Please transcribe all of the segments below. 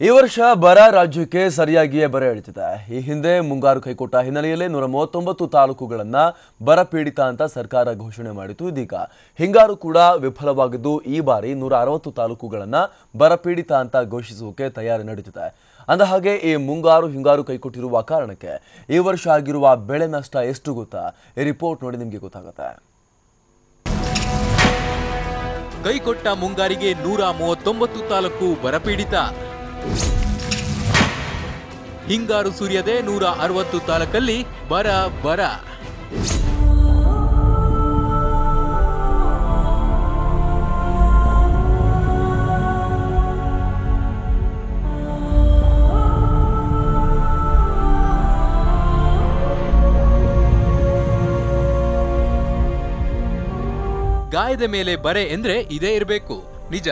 ಈ ವರ್ಷ ಬರ ರಾಜ್ಯಕ್ಕೆ ಸರಿಯಾಗಿಯೇ ಬರ ಎಳೆದಿದೆ. ಈ ಹಿಂದೆ ಮುಂಗಾರು ಕೈಕೊಟ್ಟ ಹಿನ್ನೆಲೆಯಲ್ಲಿ 139 ತಾಲೂಕುಗಳನ್ನು ಬರ ಪೀಡಿತ ಅಂತ ಸರ್ಕಾರ ಘೋಷಣೆ ಮಾಡಿತು. ಇದೀಗ ಹಿಂಗಾರು ಕೂಡ ವಿಫಲವಾಗಿದ್ದು ಈ ಬಾರಿ 160 ತಾಲೂಕುಗಳನ್ನು ಬರ ಪೀಡಿತ ಅಂತ ಘೋಷಿಸುವುದಕ್ಕೆ ತಯಾರಿ ನಡೆದಿದೆ. ಅಂದಹಾಗೆ ಈ ಮುಂಗಾರು ಹಿಂಗಾರು ಕೈಕೊಟ್ಟಿರುವ ಕಾರಣಕ್ಕೆ ಈ ವರ್ಷ ಆಗಿರುವ ಬೆಳೆ ನಷ್ಟ ಎಷ್ಟು ಗೊತ್ತಾ? ಈ ರಿಪೋರ್ಟ್ ನೋಡಿ ನಿಮಗೆ ಗೊತ್ತಾಗುತ್ತೆ. ಕೈಕೊಟ್ಟ ಮುಂಗಾರಿಗೆ 139 ತಾಲೂಕು ಬರಪೀಡಿತ. ಹಿಂಗಾರು ಸುರಿಯದೆ 160 ತಾಲೂಕಲ್ಲಿ ಬರ. ಗಾಯದ ಮೇಲೆ ಬರೆ ಎಂದ್ರೆ ಇದೇ ಇರಬೇಕು. ನಿಜ,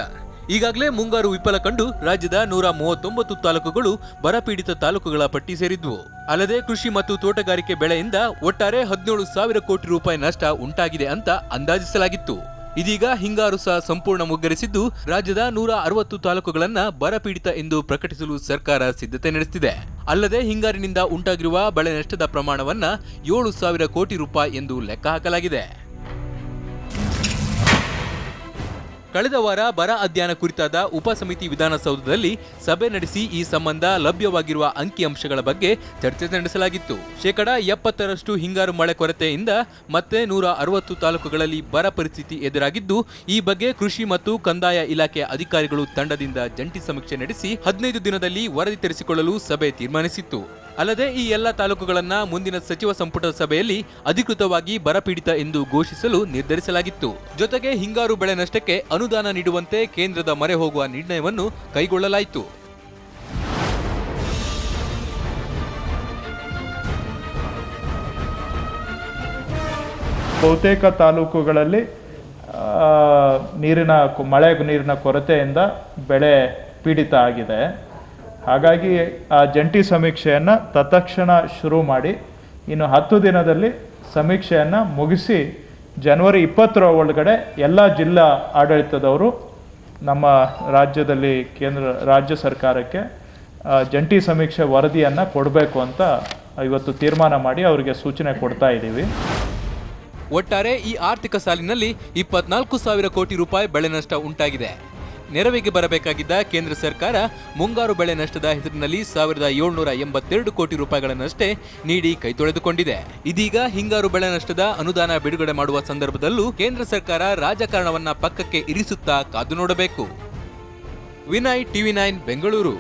ಈಗಾಗಲೇ ಮುಂಗಾರು ವಿಫಲ ಕಂಡು ರಾಜ್ಯದ 139 ತಾಲೂಕುಗಳು ಬರಪೀಡಿತ ತಾಲೂಕುಗಳ ಪಟ್ಟಿ ಸೇರಿದ್ವು. ಅಲ್ಲದೆ ಕೃಷಿ ಮತ್ತು ತೋಟಗಾರಿಕೆ ಬೆಳೆಯಿಂದ ಒಟ್ಟಾರೆ 17,000 ಕೋಟಿ ರೂಪಾಯಿ ನಷ್ಟ ಉಂಟಾಗಿದೆ ಅಂತ ಅಂದಾಜಿಸಲಾಗಿತ್ತು. ಇದೀಗ ಹಿಂಗಾರು ಸಹ ಸಂಪೂರ್ಣ ಮುಗ್ಗರಿಸಿದ್ದು ರಾಜ್ಯದ 160 ತಾಲೂಕುಗಳನ್ನ ಬರಪೀಡಿತ ಎಂದು ಪ್ರಕಟಿಸಲು ಸರ್ಕಾರ ಸಿದ್ಧತೆ ನಡೆಸುತ್ತಿದೆ. ಅಲ್ಲದೆ ಹಿಂಗಾರಿನಿಂದ ಉಂಟಾಗಿರುವ ಬೆಳೆ ನಷ್ಟದ ಪ್ರಮಾಣವನ್ನ 7,000 ಕೋಟಿ ರೂಪಾಯಿ ಎಂದು ಲೆಕ್ಕ ಹಾಕಲಾಗಿದೆ. ಕಳೆದ ವಾರ ಬರ ಅಧ್ಯಯನ ಕುರಿತಾದ ಉಪಸಮಿತಿ ವಿಧಾನಸೌಧದಲ್ಲಿ ಸಭೆ ನಡೆಸಿ ಈ ಸಂಬಂಧ ಲಭ್ಯವಾಗಿರುವ ಅಂಕಿಅಂಶಗಳ ಬಗ್ಗೆ ಚರ್ಚೆ ನಡೆಸಲಾಗಿತ್ತು. 70% ಹಿಂಗಾರು ಮಳೆ ಕೊರತೆಯಿಂದ ಮತ್ತೆ 160 ತಾಲೂಕುಗಳಲ್ಲಿ ಬರ ಪರಿಸ್ಥಿತಿ ಎದುರಾಗಿದ್ದು, ಈ ಬಗ್ಗೆ ಕೃಷಿ ಮತ್ತು ಕಂದಾಯ ಇಲಾಖೆ ಅಧಿಕಾರಿಗಳು ತಂಡದಿಂದ ಜಂಟಿ ಸಮೀಕ್ಷೆ ನಡೆಸಿ 15 ದಿನದಲ್ಲಿ ವರದಿ ತರಿಸಿಕೊಳ್ಳಲು ಸಭೆ ತೀರ್ಮಾನಿಸಿತ್ತು. ಅಲ್ಲದೆ ಈ ಎಲ್ಲ ತಾಲೂಕುಗಳನ್ನ ಮುಂದಿನ ಸಚಿವ ಸಂಪುಟ ಸಭೆಯಲ್ಲಿ ಅಧಿಕೃತವಾಗಿ ಬರಪೀಡಿತ ಎಂದು ಘೋಷಿಸಲು ನಿರ್ಧರಿಸಲಾಗಿತ್ತು. ಜೊತೆಗೆ ಹಿಂಗಾರು ಬೆಳೆ ನಷ್ಟಕ್ಕೆ ಅನುದಾನ ನೀಡುವಂತೆ ಕೇಂದ್ರದ ಮೊರೆ ಹೋಗುವ ನಿರ್ಣಯವನ್ನು ಕೈಗೊಳ್ಳಲಾಯಿತು. ಬಹುತೇಕ ತಾಲೂಕುಗಳಲ್ಲಿ ಮಳೆ ನೀರಿನ ಕೊರತೆಯಿಂದ ಬೆಳೆ ಪೀಡಿತ ಆಗಿದೆ. ಹಾಗಾಗಿ ಆ ಜಂಟಿ ಸಮೀಕ್ಷೆಯನ್ನು ತತ್ಕ್ಷಣ ಶುರು ಮಾಡಿ ಇನ್ನು 10 ದಿನದಲ್ಲಿ ಸಮೀಕ್ಷೆಯನ್ನು ಮುಗಿಸಿ ಜನವರಿ 20ರ ಒಳಗಡೆ ಎಲ್ಲ ಜಿಲ್ಲಾ ಆಡಳಿತದವರು ನಮ್ಮ ರಾಜ್ಯದಲ್ಲಿ ರಾಜ್ಯ ಸರ್ಕಾರಕ್ಕೆ ಜಂಟಿ ಸಮೀಕ್ಷೆ ವರದಿಯನ್ನು ಕೊಡಬೇಕು ಅಂತ ಇವತ್ತು ತೀರ್ಮಾನ ಮಾಡಿ ಅವರಿಗೆ ಸೂಚನೆ ಕೊಡ್ತಾ ಇದ್ದೀವಿ. ಒಟ್ಟಾರೆ ಈ ಆರ್ಥಿಕ ಸಾಲಿನಲ್ಲಿ 24,000 ಕೋಟಿ ರೂಪಾಯಿ ಬೆಳೆ ನಷ್ಟ ಉಂಟಾಗಿದೆ. ನೆರವಿಗೆ ಬರಬೇಕಾಗಿದ್ದ ಕೇಂದ್ರ ಸರ್ಕಾರ ಮುಂಗಾರು ಬೆಳೆ ನಷ್ಟದ ಹೆಸರಿನಲ್ಲಿ 1,782 ಕೋಟಿ ರೂಪಾಯಿಗಳನ್ನಷ್ಟೇ ನೀಡಿ ಕೈತೊಳೆದುಕೊಂಡಿದೆ. ಇದೀಗ ಹಿಂಗಾರು ಬೆಳೆ ನಷ್ಟದ ಅನುದಾನ ಬಿಡುಗಡೆ ಮಾಡುವ ಸಂದರ್ಭದಲ್ಲೂ ಕೇಂದ್ರ ಸರ್ಕಾರ ರಾಜಕಾರಣವನ್ನ ಪಕ್ಕಕ್ಕೆ ಇರಿಸುತ್ತಾ ಕಾದು ನೋಡಬೇಕು. ವಿನಯ್, TV9 ಬೆಂಗಳೂರು.